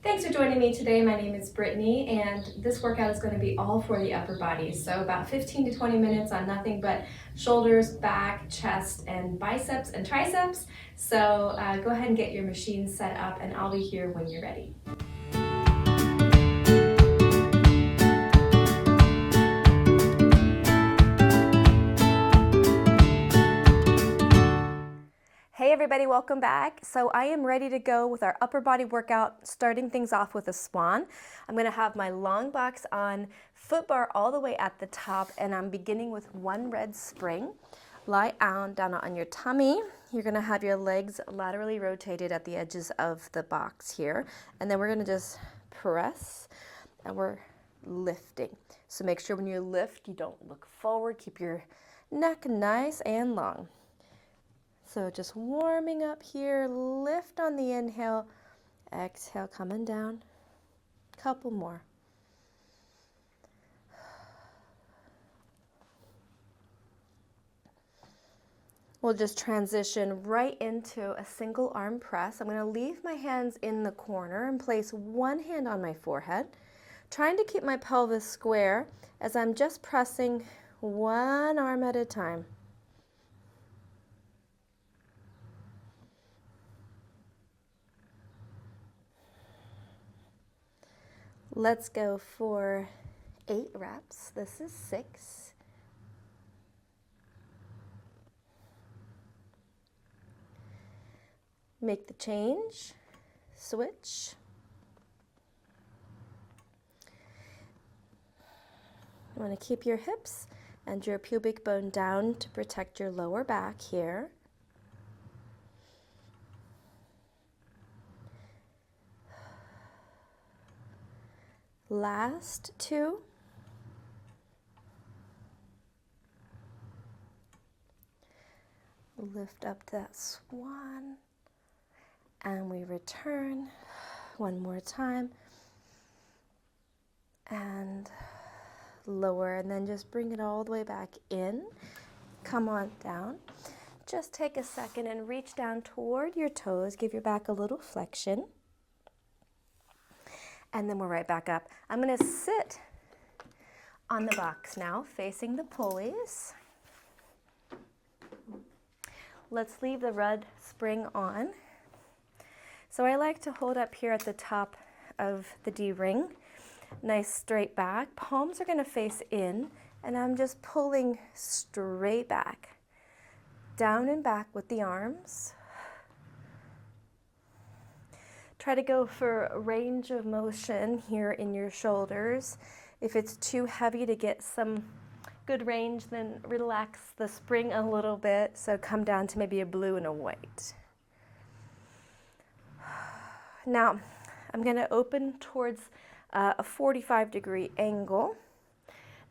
Thanks for joining me today. My name is Brittany, and this workout is going to be all for the upper body. So about 15 to 20 minutes on nothing but shoulders, back, chest, and biceps and triceps. So go ahead and get your machine set up, and I'll be here when you're ready. Hey everybody, welcome back. So I am ready to go with our upper body workout, starting things off with a swan. I'm gonna have my long box on, foot bar all the way at the top, and I'm beginning with one red spring. Lie down on your tummy. You're gonna have your legs laterally rotated at the edges of the box here. And then we're gonna just press, and we're lifting. So make sure when you lift, you don't look forward. Keep your neck nice and long. So just warming up here, lift on the inhale, exhale, coming down, couple more. We'll just transition right into a single arm press. I'm gonna leave my hands in the corner and place one hand on my forehead, trying to keep my pelvis square as I'm just pressing one arm at a time. Let's go for 8 reps. This is 6. Make the change, switch. You want to keep your hips and your pubic bone down to protect your lower back here. Last 2. Lift up that swan, and we return one more time, and lower, and then just bring it all the way back in. Come on down. Just take a second and reach down toward your toes. Give your back a little flexion. And then we're right back up. I'm going to sit on the box now, facing the pulleys. Let's leave the red spring on. So I like to hold up here at the top of the D-ring. Nice straight back. Palms are going to face in, and I'm just pulling straight back. Down and back with the arms. Try to go for a range of motion here in your shoulders. If it's too heavy to get some good range, then relax the spring a little bit. So come down to maybe a blue and a white. Now, I'm going to open towards a 45-degree angle.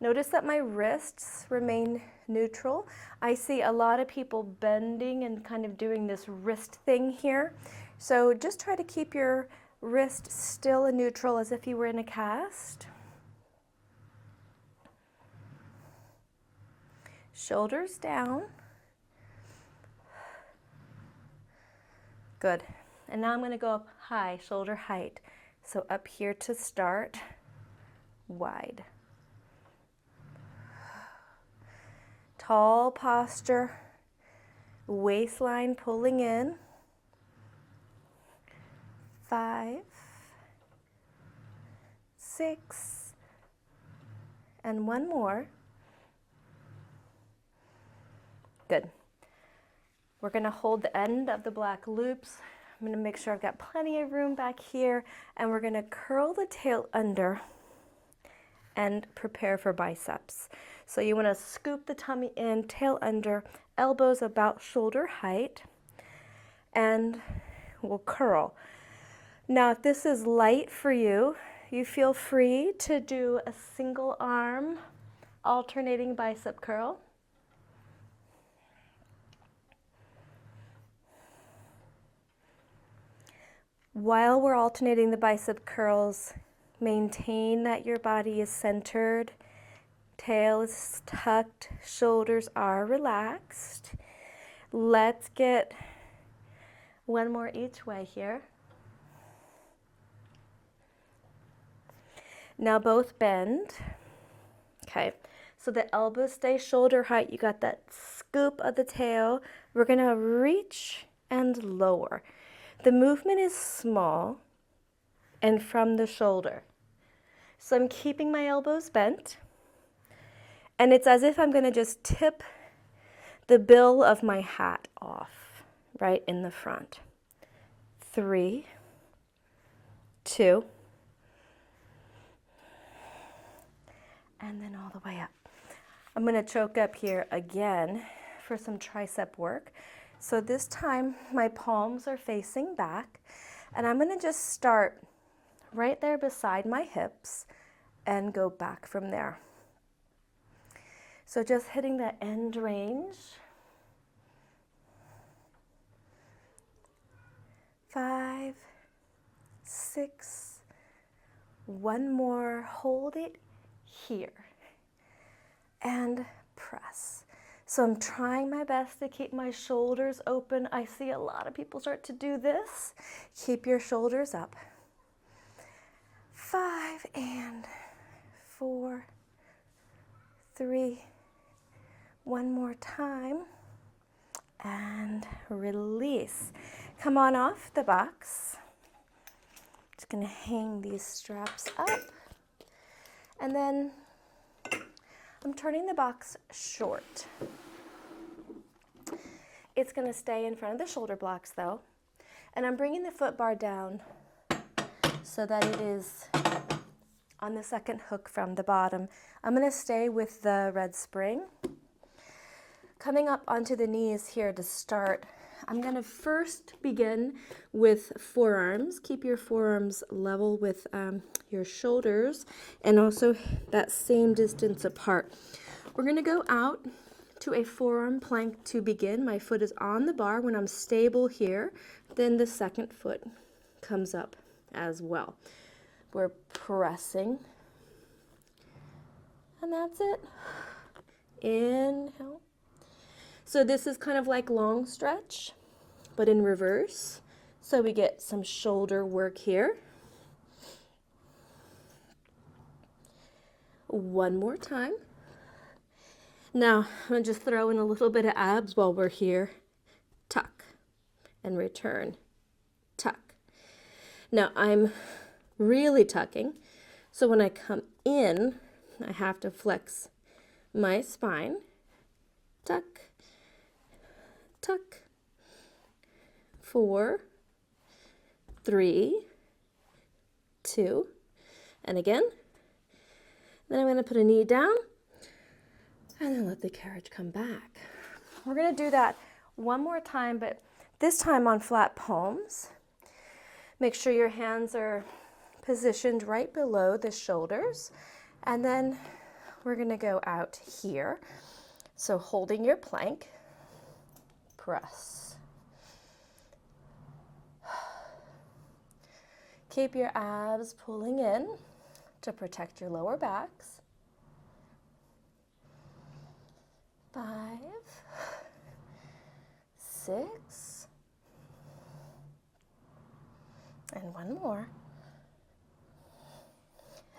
Notice that my wrists remain neutral. I see a lot of people bending and kind of doing this wrist thing here. So just try to keep your wrist still and neutral as if you were in a cast. Shoulders down. Good. And now I'm going to go up high, shoulder height. So up here to start, wide. Tall posture, waistline pulling in. 5, 6, and one more. Good. We're going to hold the end of the black loops. I'm going to make sure I've got plenty of room back here, and we're going to curl the tail under and prepare for biceps. So you want to scoop the tummy in, tail under, elbows about shoulder height, and we'll curl. Now, if this is light for you, you feel free to do a single arm alternating bicep curl. While we're alternating the bicep curls, maintain that your body is centered, tail is tucked, shoulders are relaxed. Let's get one more each way here. Now both bend. Okay, so the elbows stay shoulder height. You got that scoop of the tail. We're gonna reach and lower. The movement is small and from the shoulder. So I'm keeping my elbows bent, and it's as if I'm gonna just tip the bill of my hat off right in the front. 3, 2, and then all the way up. I'm gonna choke up here again for some tricep work. So this time my palms are facing back, and I'm gonna just start right there beside my hips and go back from there. So just hitting the end range. 5, 6, one more, hold it here, and press. So I'm trying my best to keep my shoulders open. I see a lot of people start to do this. Keep your shoulders up. 5 and 4, 3, one more time, and release. Come on off the box. Just gonna hang these straps up, and then I'm turning the box short. It's gonna stay in front of the shoulder blocks though, and I'm bringing the foot bar down so that it is on the second hook from the bottom. I'm gonna stay with the red spring. Coming up onto the knees here to start, I'm gonna first begin with forearms. Keep your forearms level with your shoulders, and also that same distance apart. We're gonna go out to a forearm plank to begin. My foot is on the bar. When I'm stable here, then the second foot comes up as well. We're pressing, and that's it. Inhale. So this is kind of like long stretch, but in reverse. So we get some shoulder work here. One more time. Now, I'm gonna just throw in a little bit of abs while we're here. Tuck and return, tuck. Now I'm really tucking, so when I come in, I have to flex my spine. Tuck, tuck. 4, 3, 2, and again. Then I'm going to put a knee down and then let the carriage come back. We're going to do that one more time, but this time on flat palms. Make sure your hands are positioned right below the shoulders, and then we're going to go out here. So holding your plank, press. Keep your abs pulling in to protect your lower backs. 5, 6, and one more.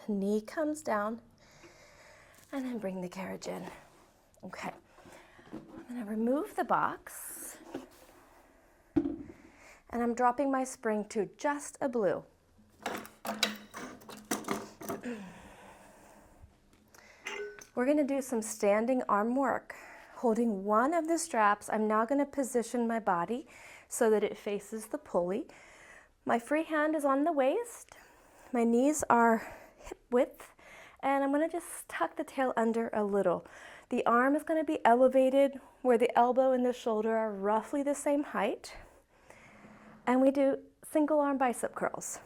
Knee comes down, and then bring the carriage in. Okay, I'm going to remove the box, and I'm dropping my spring to just a blue. We're going to do some standing arm work. Holding one of the straps, I'm now going to position my body so that it faces the pulley. My free hand is on the waist. My knees are hip width, and I'm going to just tuck the tail under a little. The arm is going to be elevated where the elbow and the shoulder are roughly the same height. And we do single arm bicep curls.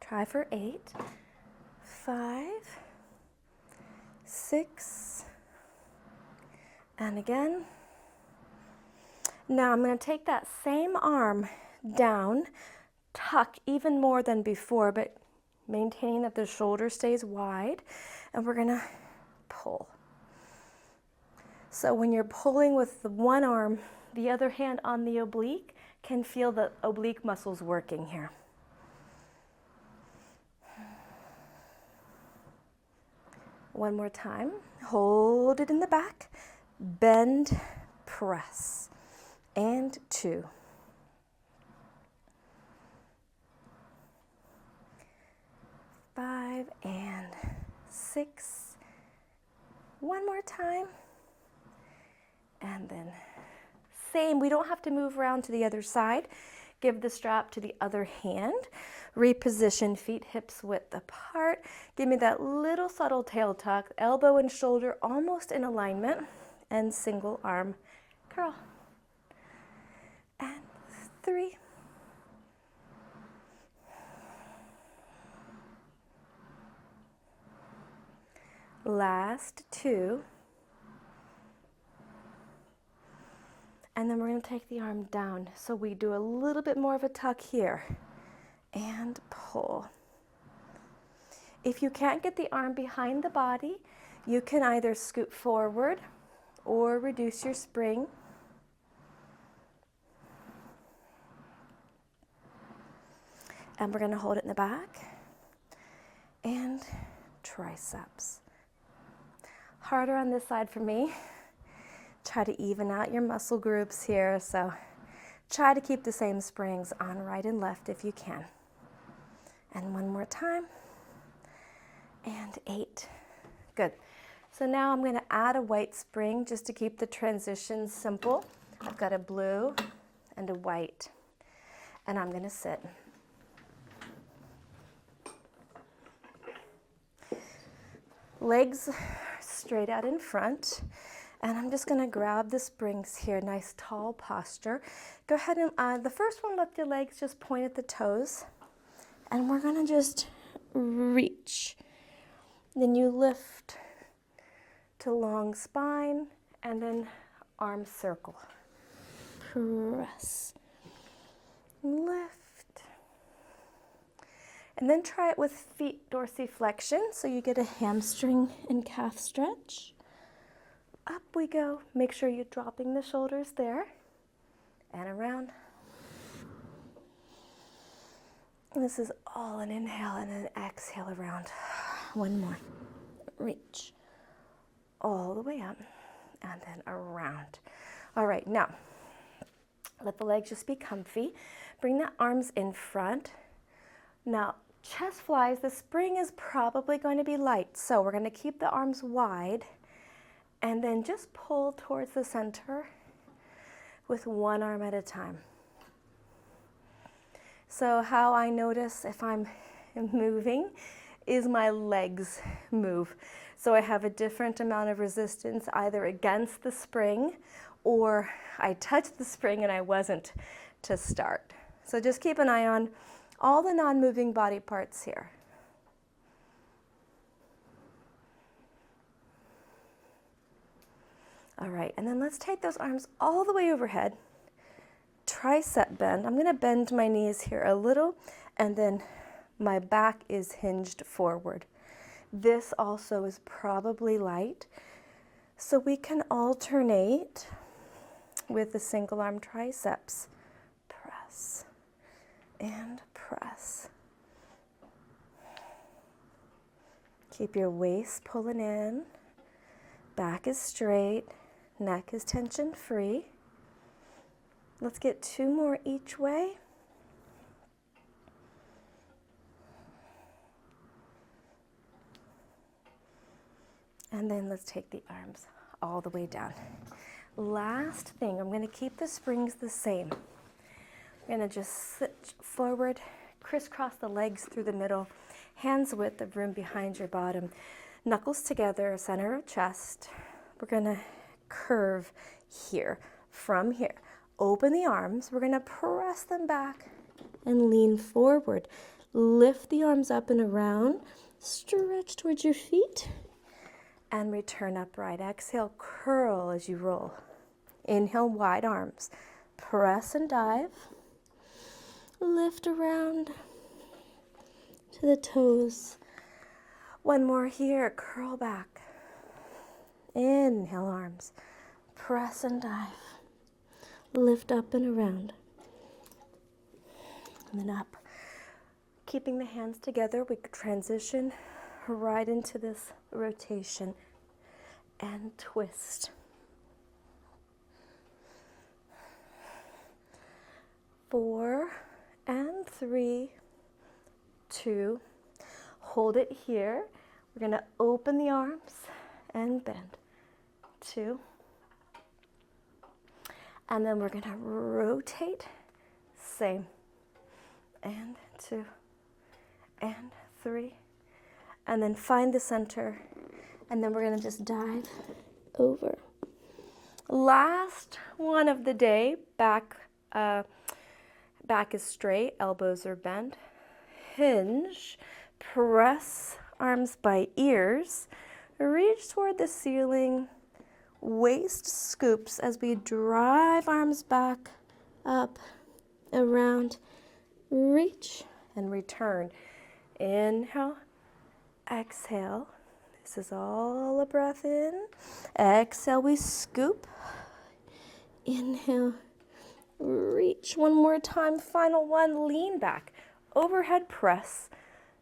Try for 8, 5, 6, and again. Now I'm going to take that same arm down, tuck even more than before, but maintaining that the shoulder stays wide, and we're going to pull. So when you're pulling with the one arm, the other hand on the oblique, can feel the oblique muscles working here. One more time. Hold it in the back. Bend, press. And 2. 5 and 6. One more time. And then same, we don't have to move around to the other side. Give the strap to the other hand. Reposition feet hips width apart. Give me that little subtle tail tuck, elbow and shoulder almost in alignment, and single arm curl. And 3. Last 2. And then we're going to take the arm down. So we do a little bit more of a tuck here. And pull. If you can't get the arm behind the body, you can either scoot forward or reduce your spring. And we're going to hold it in the back. And triceps. Harder on this side for me. Try to even out your muscle groups here, so try to keep the same springs on right and left if you can. And one more time, and 8. Good. So now I'm going to add a white spring just to keep the transition simple. I've got a blue and a white, and I'm going to sit. Legs straight out in front. And I'm just going to grab the springs here, nice tall posture. Go ahead and, the first one, let the legs just point at the toes. And we're going to just reach. Then you lift to long spine, and then arm circle. Press. Lift. And then try it with feet dorsiflexion, so you get a hamstring and calf stretch. Up we go. Make sure you're dropping the shoulders there. And around. And this is all an inhale and an exhale around. One more. Reach. All the way up. And then around. All right, now, let the legs just be comfy. Bring the arms in front. Now, chest flies, the spring is probably going to be light. So we're going to keep the arms wide. And then just pull towards the center with one arm at a time. So how I notice if I'm moving is my legs move. So I have a different amount of resistance either against the spring or I touched the spring and I wasn't to start. So just keep an eye on all the non-moving body parts here. All right, and then let's take those arms all the way overhead. Tricep bend. I'm going to bend my knees here a little, and then my back is hinged forward. This also is probably light, so we can alternate with the single arm triceps. Press and press. Keep your waist pulling in. Back is straight. Neck is tension free. Let's get 2 more each way. And then let's take the arms all the way down. Last thing, I'm going to keep the springs the same. I'm going to just sit forward, crisscross the legs through the middle, hands width of room behind your bottom, knuckles together, center of chest. We're going to curve here, from here. Open the arms. We're going to press them back and lean forward. Lift the arms up and around. Stretch towards your feet. And return upright. Exhale, curl as you roll. Inhale, wide arms. Press and dive. Lift around to the toes. One more here, curl back. Inhale, arms. Press and dive. Lift up and around. and then up. Keeping the hands together, we could transition right into this rotation and twist. 4 and 3, 2. Hold it here. We're going to open the arms and bend. 2. And then we're going to rotate. Same. And 2. And 3. And then find the center. And then we're going to just dive over. Last one of the day. Back is straight, elbows are bent. Hinge, press arms by ears, reach toward the ceiling, waist scoops as we drive arms back, up, around, reach, and return. Inhale, exhale. This is all a breath in. Exhale, we scoop. Inhale, reach. One more time, final one, lean back. Overhead press,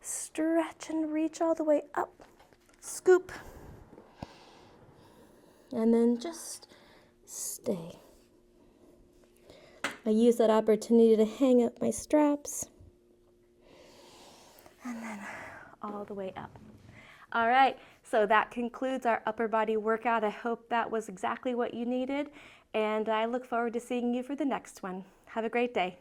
stretch and reach all the way up, scoop, and then just stay. I use that opportunity to hang up my straps, and then all the way up. All right, so that concludes our upper body workout. I hope that was exactly what you needed, and I look forward to seeing you for the next one. Have a great day.